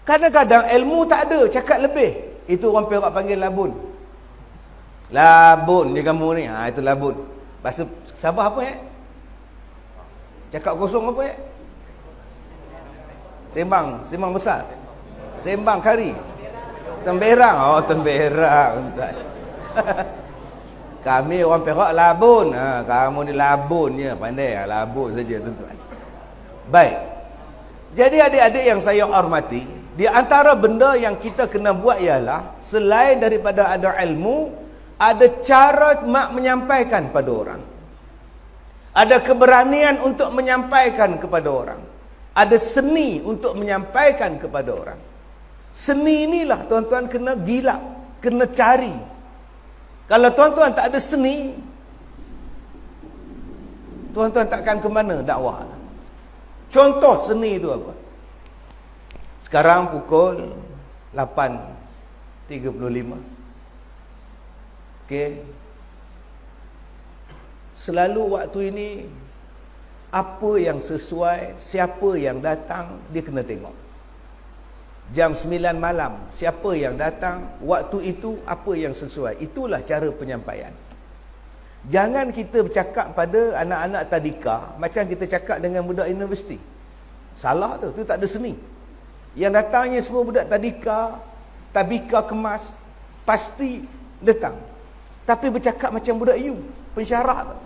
Kadang-kadang ilmu tak ada, cakap lebih. Itu orang Perak panggil labun. Labun je kamu ni. Itu labun. Bahasa Sabah apa Cakap kosong apa Sembang besar. Sembang kari. Temberang. Temberang. Kami orang Perak labun. Kamu ni labun je. Pandai labun saja tuan-tuan. Baik. Jadi adik-adik yang saya hormati, di antara benda yang kita kena buat ialah, selain daripada ada ilmu, ada cara menyampaikan pada orang. Ada keberanian untuk menyampaikan kepada orang. Ada seni untuk menyampaikan kepada orang. Seni inilah tuan-tuan kena gila, kena cari. Kalau tuan-tuan tak ada seni, tuan-tuan takkan ke mana dakwah. Contoh seni itu apa? Sekarang pukul 8.35. Okey. Selalu waktu ini, apa yang sesuai, siapa yang datang, dia kena tengok. Jam 9 malam, siapa yang datang, waktu itu apa yang sesuai. Itulah cara penyampaian. Jangan kita bercakap pada anak-anak tadika macam kita cakap dengan budak universiti. Salah tu tak ada seni. Yang datangnya semua budak tadika, tabika kemas, pasti datang. Tapi bercakap macam budak you, pensyarah tu.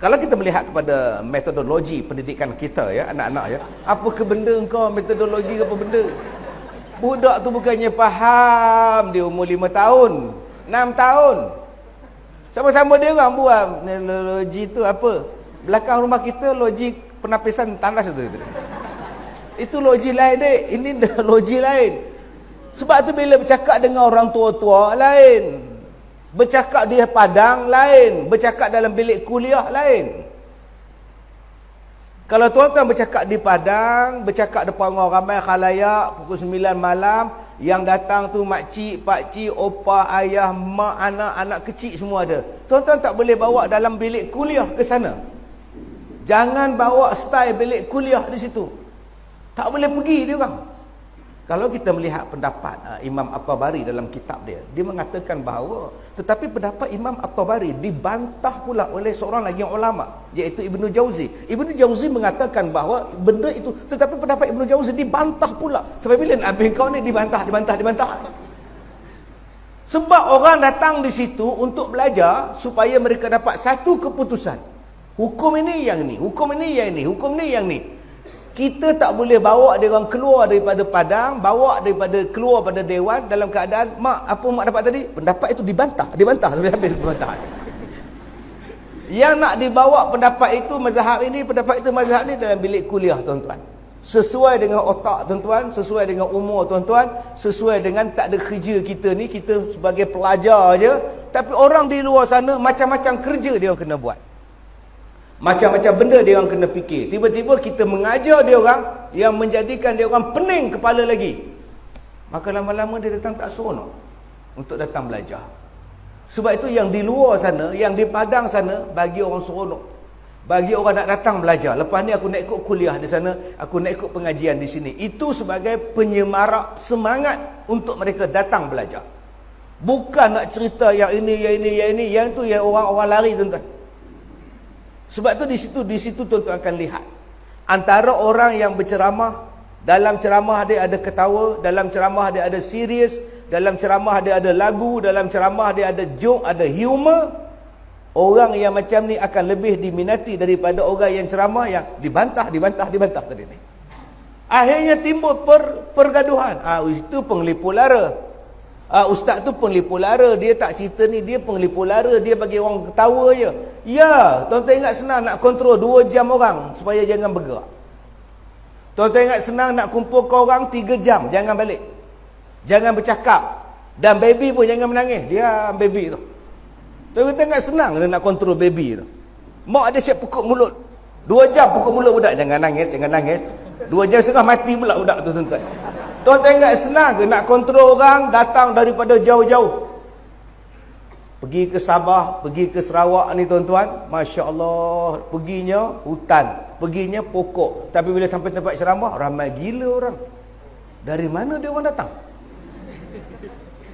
Kalau kita melihat kepada metodologi pendidikan kita anak-anak apa ke benda engkau, metodologi apa benda? Budak tu bukannya faham, dia umur 5 tahun, 6 tahun. Sama-sama dia orang buat logi tu apa? Belakang rumah kita logi penapisan tandas tu. Itu logi lain dek, ini logi lain. Sebab tu bila bercakap dengan orang tua-tua lain, bercakap di padang lain, bercakap dalam bilik kuliah lain. Kalau tuan-tuan bercakap di padang, bercakap depan orang ramai khalayak pukul 9 malam, yang datang tu makcik, pakcik, opah, ayah, mak, anak kecil semua ada. Tuan-tuan tak boleh bawa dalam bilik kuliah ke sana. Jangan bawa style bilik kuliah di situ. Tak boleh pergi dia orang. Kalau kita melihat pendapat Imam At-Tabari dalam kitab dia, dia mengatakan bahawa, tetapi pendapat Imam At-Tabari dibantah pula oleh seorang lagi ulama, iaitu Ibnu Jauzi. Ibnu Jauzi mengatakan bahawa benda itu, tetapi pendapat Ibnu Jauzi dibantah pula. Sebab bila Nabi kau ni dibantah. Sebab orang datang di situ untuk belajar supaya mereka dapat satu keputusan. Hukum ini yang ni, hukum ini yang ni, hukum ni yang ni. Kita tak boleh bawa dia orang keluar daripada padang, bawa daripada keluar pada dewan dalam keadaan, mak, apa mak dapat tadi? Pendapat itu dibantah sampai habis dibantah. Yang nak dibawa pendapat itu mazhab ini, pendapat itu mazhab ni dalam bilik kuliah tuan-tuan. Sesuai dengan otak tuan-tuan, sesuai dengan umur tuan-tuan, sesuai dengan tak ada kerja kita ni, kita sebagai pelajar je, tapi orang di luar sana macam-macam kerja dia kena buat. Macam-macam benda dia orang kena fikir. Tiba-tiba kita mengajar dia orang yang menjadikan dia orang pening kepala lagi. Maka lama-lama dia datang tak seronok untuk datang belajar. Sebab itu yang di luar sana, yang di padang sana, bagi orang seronok. Bagi orang nak datang belajar. Lepas ni aku nak ikut kuliah di sana, aku nak ikut pengajian di sini. Itu sebagai penyemarak semangat untuk mereka datang belajar. Bukan nak cerita yang ini, yang tu yang orang-orang lari tuan-tuan. Sebab tu di situ tuan-tuan akan lihat antara orang yang berceramah, dalam ceramah dia ada ketawa, dalam ceramah dia ada serius, dalam ceramah dia ada lagu, dalam ceramah dia ada joke, ada humor. Orang yang macam ni akan lebih diminati daripada orang yang ceramah yang dibantah tadi ni. Akhirnya timbul pergaduhan. Itu penglipu lara. Ustaz tu penglipu lara, dia tak cerita ni, dia penglipu lara, dia bagi orang ketawa je. Ya, tuan-tuan ingat senang nak kontrol 2 jam orang supaya jangan bergerak. Tuan-tuan ingat senang nak kumpulkan orang 3 jam, jangan balik. Jangan bercakap. Dan baby pun jangan menangis, diam baby tu. Tuan-tuan ingat senang nak kontrol baby tu. Mak dia siap pukul mulut. 2 jam pukul mulut budak, jangan nangis. 2 jam setengah mati pula budak tu tuan-tuan. Tuan-tuan ingat senang ke nak kontrol orang datang daripada jauh-jauh? Pergi ke Sabah, pergi ke Sarawak ni tuan-tuan, Masya Allah, perginya hutan, perginya pokok. Tapi bila sampai tempat ceramah, ramai gila orang. Dari mana dia orang datang?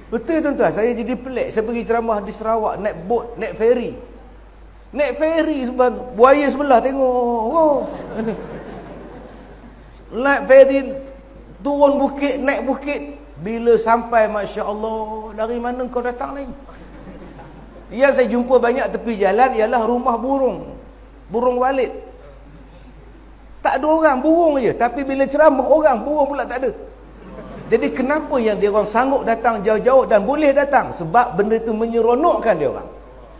Betul tuan-tuan, saya jadi pelik. Saya pergi ceramah di Sarawak, naik bot, naik ferry. Naik ferry buaya sebelah tengok. Oh. Naik ferry, turun bukit, naik bukit. Bila sampai, Masya Allah, dari mana kau datang ni? Yang saya jumpa banyak tepi jalan ialah rumah burung. Burung walid. Tak ada orang, burung je. Tapi bila ceramah orang, burung pula tak ada. Jadi kenapa yang dia orang sanggup datang jauh-jauh dan boleh datang? Sebab benda itu menyeronokkan dia orang.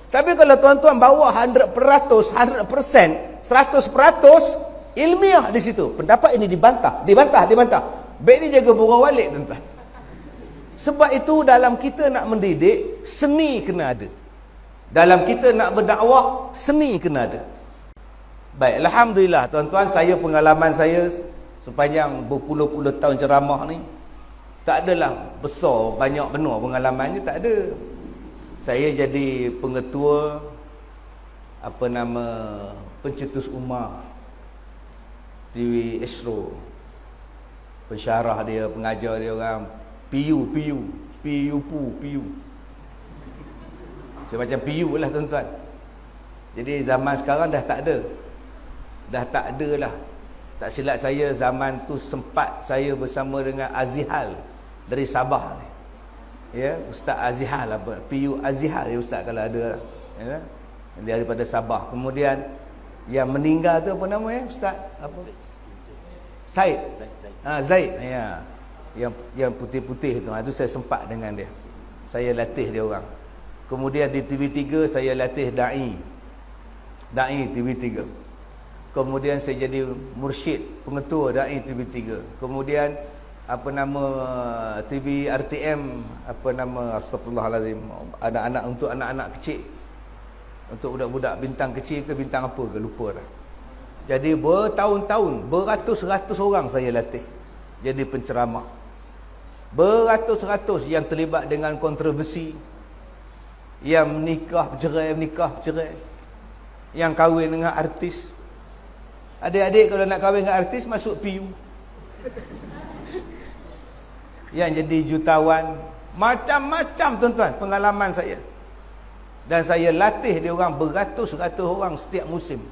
Tapi kalau tuan-tuan bawa 100%, 100%, 100% ilmiah di situ. Pendapat ini dibantah. Baik ni jaga burung walid, tuan-tuan. Sebab itu dalam kita nak mendidik, seni kena ada. Dalam kita nak berdakwah, seni kena ada. Baik, alhamdulillah tuan-tuan, pengalaman saya sepanjang berpuluh-puluh tahun ceramah ni, tak adalah besar, banyak benar pengalamannya, tak ada. Saya jadi pengetua pencetus ummah TV Astro. Pensyarah dia, pengajar dia orang PU. Saya macam PU lah tuan-tuan. Jadi zaman sekarang dah tak ada. Lah. Tak silap saya zaman tu sempat saya bersama dengan Azihal dari Sabah ni. Ya, Ustaz Azihal PU Azihal ya Ustaz kalau ada lah. Ya. Dia daripada Sabah. Kemudian yang meninggal tu apa nama ya Ustaz? Apa? Zaid. Zaid. Ya. Yang putih-putih tu. Itu saya sempat dengan dia. Saya latih dia orang. Kemudian di TV3 saya latih dai TV3. Kemudian saya jadi mursyid, pengetua dai TV3. Kemudian TV RTM, astagfirullahalazim, anak-anak untuk anak-anak kecil. Untuk budak-budak bintang kecil ke bintang apa ke lupa dah. Jadi bertahun-tahun, beratus-ratus orang saya latih jadi penceramah. Beratus-ratus yang terlibat dengan kontroversi, yang menikah bercerai, yang kahwin dengan artis. Adik-adik kalau nak kahwin dengan artis masuk PU. Yang jadi jutawan, macam-macam tuan-tuan pengalaman saya. Dan saya latih dia orang beratus-ratus orang setiap musim.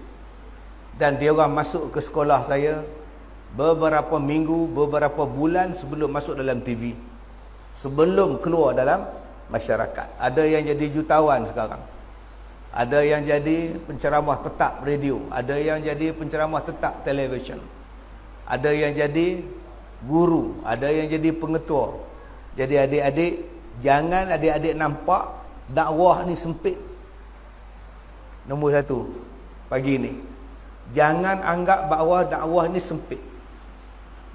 Dan dia orang masuk ke sekolah saya beberapa minggu, beberapa bulan sebelum masuk dalam TV. Sebelum keluar dalam masyarakat. Ada yang jadi jutawan sekarang. Ada yang jadi penceramah tetap radio. Ada yang jadi penceramah tetap televisyen. Ada yang jadi guru. Ada yang jadi pengetua. Jadi adik-adik, jangan adik-adik nampak dakwah ni sempit. Nombor satu pagi ni, jangan anggap bahawa dakwah ni sempit.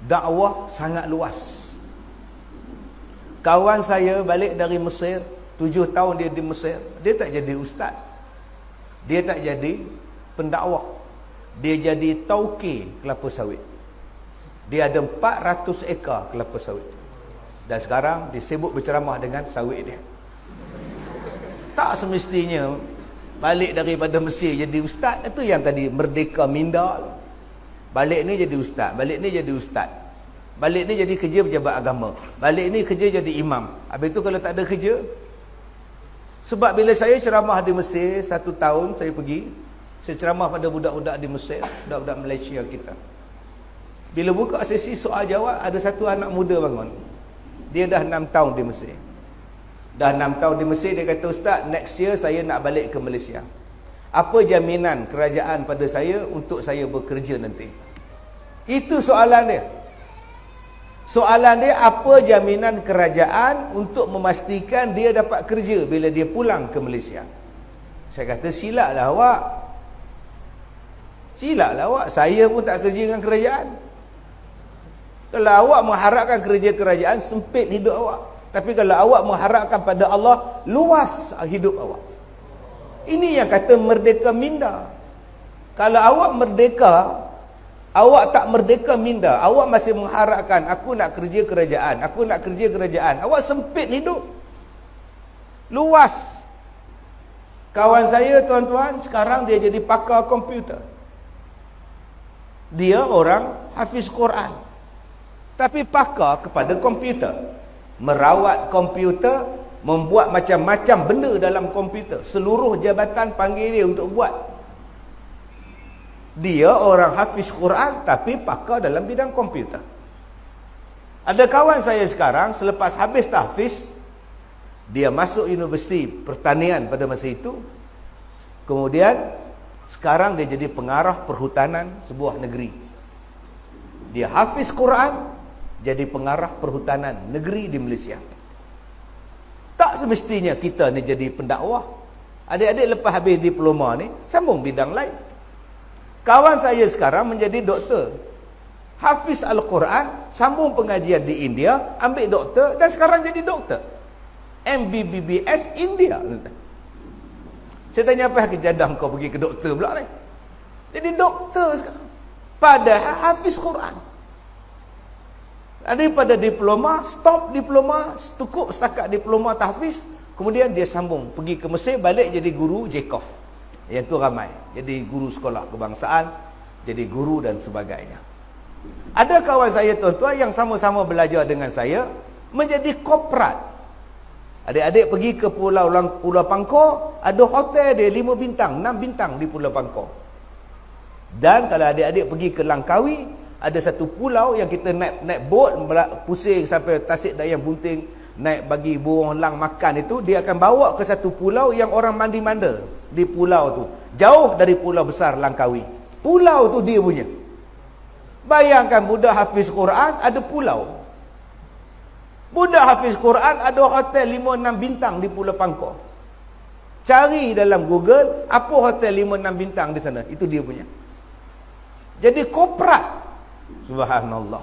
Dakwah sangat luas. Kawan saya balik dari Mesir, 7 tahun dia di Mesir. Dia tak jadi ustaz, dia tak jadi pendakwah, dia jadi tauke kelapa sawit. Dia ada 400 ekar kelapa sawit. Dan sekarang dia sibuk berceramah dengan sawit dia. Tak semestinya balik daripada Mesir jadi ustaz. Itu yang tadi merdeka minda. Balik ni jadi ustaz, balik ni jadi ustaz, balik ni jadi kerja pejabat agama, balik ni kerja jadi imam. Habis tu kalau tak ada kerja. Sebab bila saya ceramah di Mesir 1 tahun, saya pergi, saya ceramah pada budak-budak di Mesir, budak-budak Malaysia kita. Bila buka sesi soal jawab, ada satu anak muda bangun. Dia dah 6 tahun di Mesir. Dah 6 tahun di Mesir, dia kata, Ustaz, next year saya nak balik ke Malaysia. Apa jaminan kerajaan pada saya untuk saya bekerja nanti? Itu soalan dia. Soalan dia, apa jaminan kerajaan untuk memastikan dia dapat kerja bila dia pulang ke Malaysia? Saya kata, silaplah awak. Silaplah awak. Saya pun tak kerja dengan kerajaan. Kalau awak mengharapkan kerja kerajaan, sempit hidup awak. Tapi kalau awak mengharapkan pada Allah, luas hidup awak. Ini yang kata merdeka minda. Kalau awak merdeka, awak tak merdeka minda, awak masih mengharapkan, aku nak kerja kerajaan, aku nak kerja kerajaan, awak sempit hidup. Luas. Kawan saya, tuan-tuan, sekarang dia jadi pakar komputer. Dia orang hafiz Quran. Tapi pakar kepada komputer. Merawat komputer, membuat macam-macam benda dalam komputer. Seluruh jabatan panggil dia untuk buat. Dia orang hafiz Quran tapi pakar dalam bidang komputer. Ada kawan saya sekarang selepas habis tahfiz, dia masuk Universiti Pertanian pada masa itu. Kemudian sekarang dia jadi pengarah perhutanan sebuah negeri. Dia hafiz Quran, jadi pengarah perhutanan negeri di Malaysia. Tak semestinya kita ni jadi pendakwah. Adik-adik lepas habis diploma ni sambung bidang lain. Kawan saya sekarang menjadi doktor. Hafiz Al-Quran, sambung pengajian di India, ambil doktor dan sekarang jadi doktor. MBBS India. Saya tanya, apa kejadah kau pergi ke doktor pula ni? Jadi doktor sekarang. Padahal hafiz Quran. Daripada diploma, stop diploma, cukup setakat diploma tahfiz, kemudian dia sambung pergi ke Mesir, balik jadi guru Jacob. Yang tu ramai. Jadi guru sekolah kebangsaan, jadi guru dan sebagainya. Ada kawan saya tuan-tuan yang sama-sama belajar dengan saya menjadi korporat. Adik-adik pergi ke Pulau Pangkor, ada hotel dia 5 bintang, 6 bintang di Pulau Pangkor. Dan kalau adik-adik pergi ke Langkawi, ada satu pulau yang kita naik boat pusing sampai Tasik Dayang Bunting, naik bagi burung elang makan itu, dia akan bawa ke satu pulau yang orang mandi-manda di pulau tu, jauh dari pulau besar Langkawi. Pulau tu dia punya. Bayangkan budak hafiz Quran ada pulau. Budak hafiz Quran ada hotel 5-6 bintang di Pulau Pangkor. Cari dalam Google apa hotel 5-6 bintang di sana, itu dia punya. Jadi korporat. Subhanallah.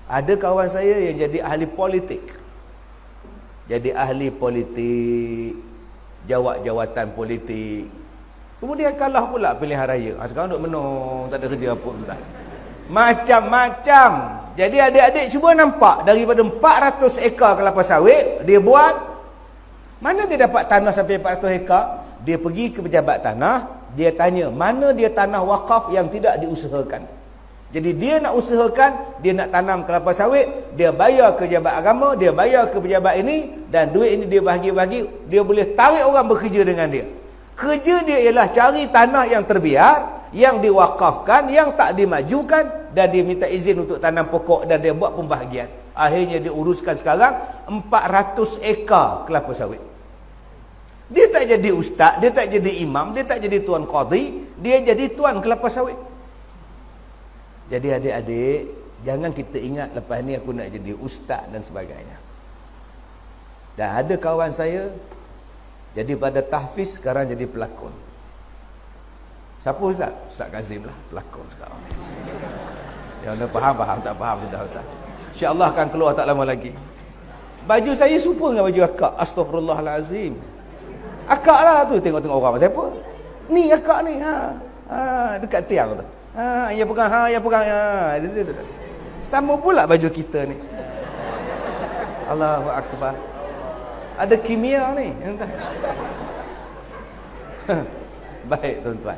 Ada kawan saya yang jadi ahli politik. Jadi ahli politik, jawat jawatan politik. Kemudian kalah pula pilihan raya. Sekarang duk menung, tak ada kerja apa pun. Macam-macam. Jadi adik-adik cuba nampak, daripada 400 ekar kelapa sawit dia buat, mana dia dapat tanah sampai 400 ekar? Dia pergi ke pejabat tanah, dia tanya mana dia tanah wakaf yang tidak diusahakan. Jadi dia nak usahakan, dia nak tanam kelapa sawit, dia bayar ke pejabat agama, dia bayar ke pejabat ini, dan duit ini dia bahagi-bahagi, dia boleh tarik orang bekerja dengan dia. Kerja dia ialah cari tanah yang terbiar, yang diwakafkan, yang tak dimajukan, dan dia minta izin untuk tanam pokok dan dia buat pembahagian. Akhirnya dia uruskan sekarang 400 ekar kelapa sawit. Dia tak jadi ustaz, dia tak jadi imam, dia tak jadi tuan qadi, dia jadi tuan kelapa sawit. Jadi adik-adik, jangan kita ingat lepas ni aku nak jadi ustaz dan sebagainya. Dan ada kawan saya jadi pada tahfiz, sekarang jadi pelakon. Siapa ustaz? Ustaz Kazim lah, pelakon sekarang. Yang dah faham, tak faham sudah. InsyaAllah akan keluar tak lama lagi. Baju saya serupa dengan baju akak. Astaghfirullahalazim. Akak lah tu, tengok-tengok orang siapa. Ni akak ni, dekat tiang tu. Yang pegang, yang pegang, sama pula baju kita ni. Allahu Akbar. Ada kimia ni. Baik tuan-tuan.